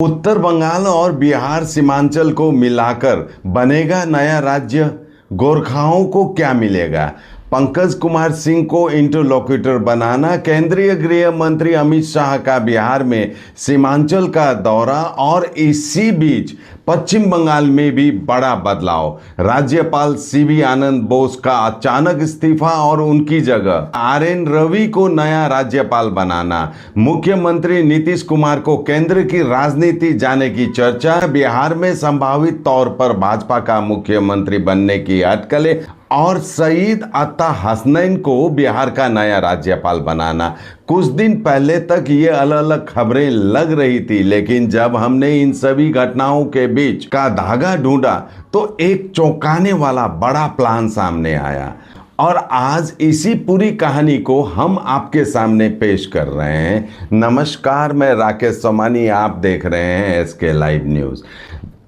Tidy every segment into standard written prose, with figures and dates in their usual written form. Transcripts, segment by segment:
उत्तर बंगाल और बिहार सीमांचल को मिलाकर बनेगा नया राज्य। गोरखाओं को क्या मिलेगा? पंकज कुमार सिंह को इंटरलोक्यूटर बनाना, केंद्रीय गृह मंत्री अमित शाह का बिहार में सीमांचल का दौरा और इसी बीच पश्चिम बंगाल में भी बड़ा बदलाव। राज्यपाल सीवी आनंद बोस का अचानक इस्तीफा और उनकी जगह आरएन रवि को नया राज्यपाल बनाना, मुख्यमंत्री नीतीश कुमार को केंद्र की राजनीति जाने की चर्चा, बिहार में संभावित तौर पर भाजपा का मुख्यमंत्री बनने की अटकलें और सईद अता हसनैन को बिहार का नया राज्यपाल बनाना। कुछ दिन पहले तक ये अलग अलग खबरें लग रही थी, लेकिन जब हमने इन सभी घटनाओं के बीच का धागा ढूंढा तो एक चौंकाने वाला बड़ा प्लान सामने आया। और आज इसी पूरी कहानी को हम आपके सामने पेश कर रहे हैं। नमस्कार, मैं राकेश सोमानी, आप देख रहे हैं एसके लाइव न्यूज़।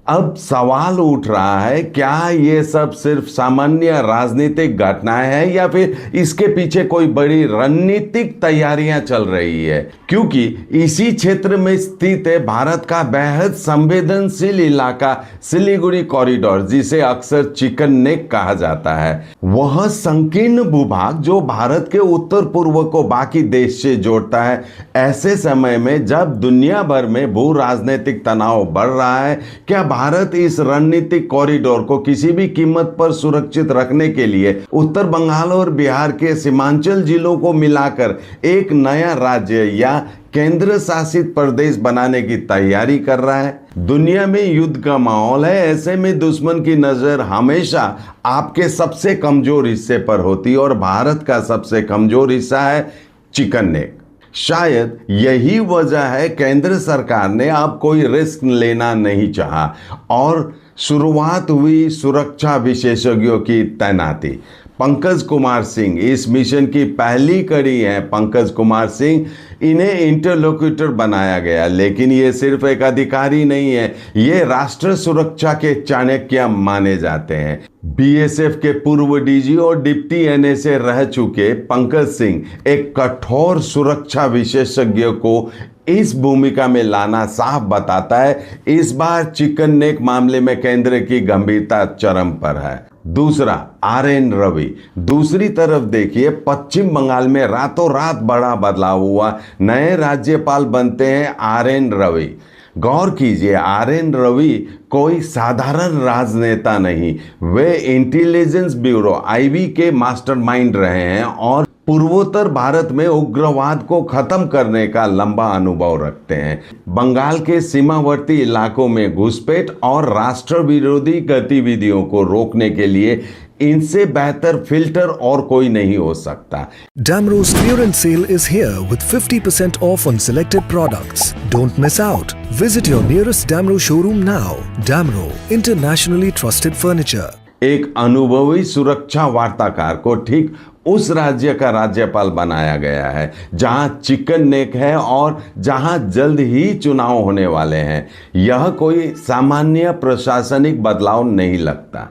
अब सवाल उठ रहा है, क्या ये सब सिर्फ सामान्य राजनीतिक घटनाएं हैं या फिर इसके पीछे कोई बड़ी रणनीतिक तैयारियां चल रही है? क्योंकि इसी क्षेत्र में स्थित है भारत का बेहद संवेदनशील इलाका सिलीगुड़ी कॉरिडोर, जिसे अक्सर चिकन नेक कहा जाता है। वह संकीर्ण भूभाग जो भारत के उत्तर पूर्व को बाकी देश से जोड़ता है। ऐसे समय में जब दुनिया भर में भू राजनीतिक तनाव बढ़ रहा है, क्या भारत इस रणनीतिक कॉरिडोर को किसी भी कीमत पर सुरक्षित रखने के लिए उत्तर बंगाल और बिहार के सीमांचल जिलों को मिलाकर एक नया राज्य या केंद्र शासित प्रदेश बनाने की तैयारी कर रहा है? दुनिया में युद्ध का माहौल है, ऐसे में दुश्मन की नजर हमेशा आपके सबसे कमजोर हिस्से पर होती है और भारत का सबसे कमजोर हिस्सा है चिकन नेक। शायद यही वजह है केंद्र सरकार ने अब कोई रिस्क लेना नहीं चाहा और शुरुआत हुई सुरक्षा विशेषज्ञों की तैनाती। पंकज कुमार सिंह इस मिशन की पहली कड़ी है। पंकज कुमार सिंह, इन्हें इंटरलोक्यूटर बनाया गया, लेकिन ये सिर्फ एक अधिकारी नहीं है, ये राष्ट्र सुरक्षा के चाणक्य माने जाते हैं। बीएसएफ के पूर्व डीजी और डिप्टी एनएसए रह चुके पंकज सिंह एक कठोर सुरक्षा विशेषज्ञ को इस भूमिका में लाना साफ बताता है इस बार चिकन नेक मामले में केंद्र की गंभीरता चरम पर है। दूसरा, आरएन रवि। दूसरी तरफ देखिए, पश्चिम बंगाल में रातों रात बड़ा बदलाव हुआ। नए राज्यपाल बनते हैं आरएन रवि। गौर कीजिए, आरएन रवि कोई साधारण राजनेता नहीं, वे इंटेलिजेंस ब्यूरो आईबी के मास्टरमाइंड रहे हैं और पूर्वोत्तर भारत में उग्रवाद को खत्म करने का लंबा अनुभव रखते हैं। बंगाल के सीमावर्ती इलाकों में घुसपैठ और राष्ट्र विरोधी गतिविधियों को रोकने के लिए इनसे बेहतर फिल्टर और कोई नहीं हो सकता। Damro's clearance sale is here with 50% off on selected products. Don't miss out. Visit your nearest Damro showroom now. Damro, internationally trusted furniture. एक अनुभवी सुरक्षा वार्ताकार को ठीक उस राज्य का राज्यपाल बनाया गया है जहां चिकन नेक है और जहां जल्द ही चुनाव होने वाले हैं। यह कोई सामान्य प्रशासनिक बदलाव नहीं लगता।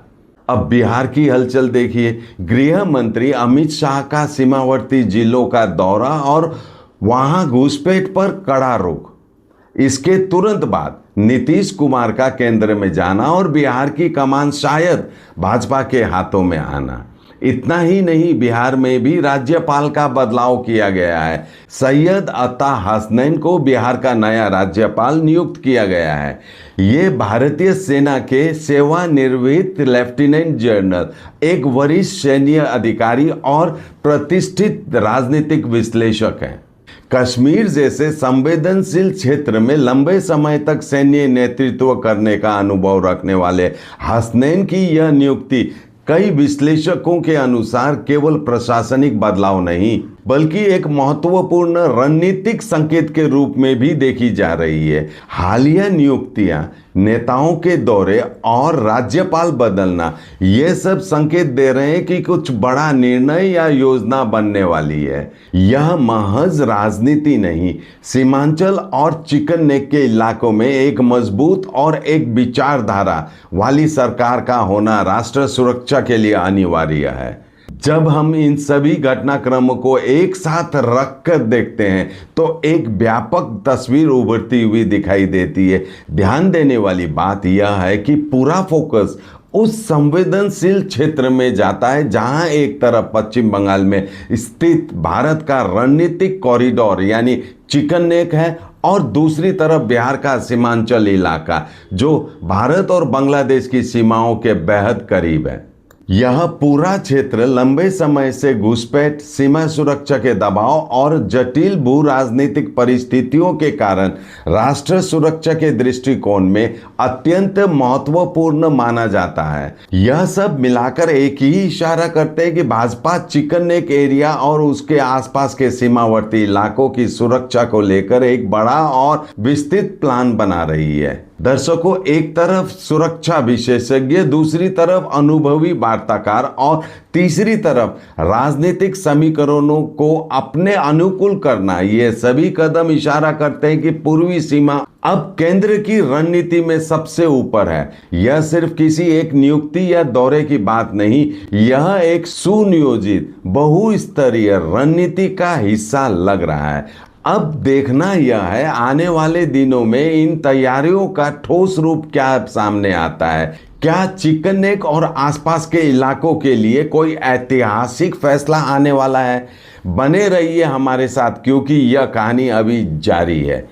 अब बिहार की हलचल देखिए। गृह मंत्री अमित शाह का सीमावर्ती जिलों का दौरा और वहां घुसपैठ पर कड़ा रोक। इसके तुरंत बाद नीतीश कुमार का केंद्र में जाना और बिहार की कमान शायद भाजपा के हाथों में आना। इतना ही नहीं, बिहार में भी राज्यपाल का बदलाव किया गया है। सैयद अता हसनैन को बिहार का नया राज्यपाल नियुक्त किया गया है। ये भारतीय सेना के सेवानिवृत्त लेफ्टिनेंट जनरल, एक वरिष्ठ सैन्य अधिकारी और प्रतिष्ठित राजनीतिक विश्लेषक हैं। कश्मीर जैसे संवेदनशील क्षेत्र में लंबे समय तक सैन्य नेतृत्व करने का अनुभव रखने वाले हसनैन की यह नियुक्ति कई विश्लेषकों के अनुसार केवल प्रशासनिक बदलाव नहीं, बल्कि एक महत्वपूर्ण रणनीतिक संकेत के रूप में भी देखी जा रही है। हालिया नियुक्तियां, नेताओं के दौरे और राज्यपाल बदलना, ये सब संकेत दे रहे हैं कि कुछ बड़ा निर्णय या योजना बनने वाली है। यह महज राजनीति नहीं, सीमांचल और चिकन नेक के इलाकों में एक मजबूत और एक विचारधारा वाली सरकार का होना राष्ट्र सुरक्षा के लिए अनिवार्य है। जब हम इन सभी घटनाक्रमों को एक साथ रखकर देखते हैं तो एक व्यापक तस्वीर उभरती हुई दिखाई देती है। ध्यान देने वाली बात यह है कि पूरा फोकस उस संवेदनशील क्षेत्र में जाता है जहां एक तरफ पश्चिम बंगाल में स्थित भारत का रणनीतिक कॉरिडोर यानी चिकन नेक है और दूसरी तरफ बिहार का सीमांचल इलाका जो भारत और बांग्लादेश की सीमाओं के बेहद करीब है। यह पूरा क्षेत्र लंबे समय से घुसपैठ, सीमा सुरक्षा के दबाव और जटिल भू राजनीतिक परिस्थितियों के कारण राष्ट्र सुरक्षा के दृष्टिकोण में अत्यंत महत्वपूर्ण माना जाता है। यह सब मिलाकर एक ही इशारा करते हैं कि भाजपा चिकन नेक एरिया और उसके आसपास के सीमावर्ती इलाकों की सुरक्षा को लेकर एक बड़ा और विस्तृत प्लान बना रही है। दर्शकों, एक तरफ सुरक्षा विशेषज्ञ, दूसरी तरफ अनुभवी वार्ताकार और तीसरी तरफ राजनीतिक समीकरणों को अपने अनुकूल करना, ये सभी कदम इशारा करते हैं कि पूर्वी सीमा अब केंद्र की रणनीति में सबसे ऊपर है। यह सिर्फ किसी एक नियुक्ति या दौरे की बात नहीं, यह एक सुनियोजित बहुस्तरीय रणनीति का हिस्सा लग रहा है। अब देखना यह है आने वाले दिनों में इन तैयारियों का ठोस रूप क्या सामने आता है। क्या चिकन नेक और आसपास के इलाकों के लिए कोई ऐतिहासिक फैसला आने वाला है? बने रहिए हमारे साथ क्योंकि यह कहानी अभी जारी है।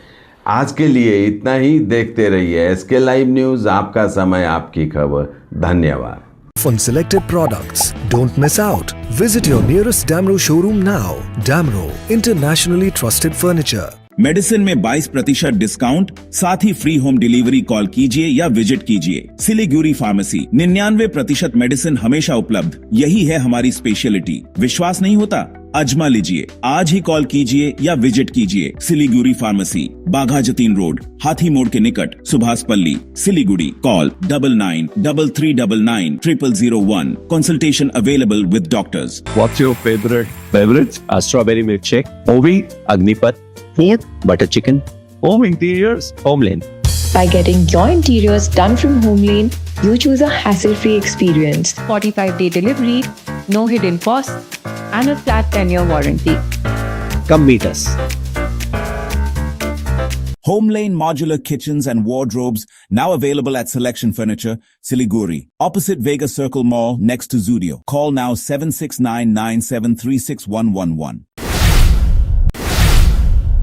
आज के लिए इतना ही। देखते रहिए SK लाइव न्यूज़, आपका समय आपकी खबर। धन्यवाद। On selected products. Don't miss out. Visit your nearest Damro showroom now. Damro, internationally trusted furniture. Medicine में 22% डिस्काउंट, साथ ही फ्री होम डिलीवरी। कॉल कीजिए या विजिट कीजिए सिलीगुड़ी फार्मेसी। 99% मेडिसिन हमेशा उपलब्ध, यही है हमारी स्पेशलिटी। विश्वास नहीं होता? आजमा लीजिए। आज ही कॉल कीजिए या विजिट कीजिए सिलीगुड़ी फार्मेसी, बाघा जतीन रोड, हाथी मोड़ के निकट, सुभाष पल्ली, Siliguri. Call 9933990001। Consultation available with doctors. What's your favorite beverage? Strawberry milkshake. Ovi, Agnipat. Fourth, butter chicken. Home interiors, Homeland. By getting your interiors done from Homelane, you choose a hassle-free experience. 45-day delivery, no hidden costs, and a flat 10-year warranty. Come meet us. Homelane Modular Kitchens and Wardrobes, now available at Selection Furniture, Siliguri, opposite Vega Circle Mall, next to Zudio. Call now 7699736111.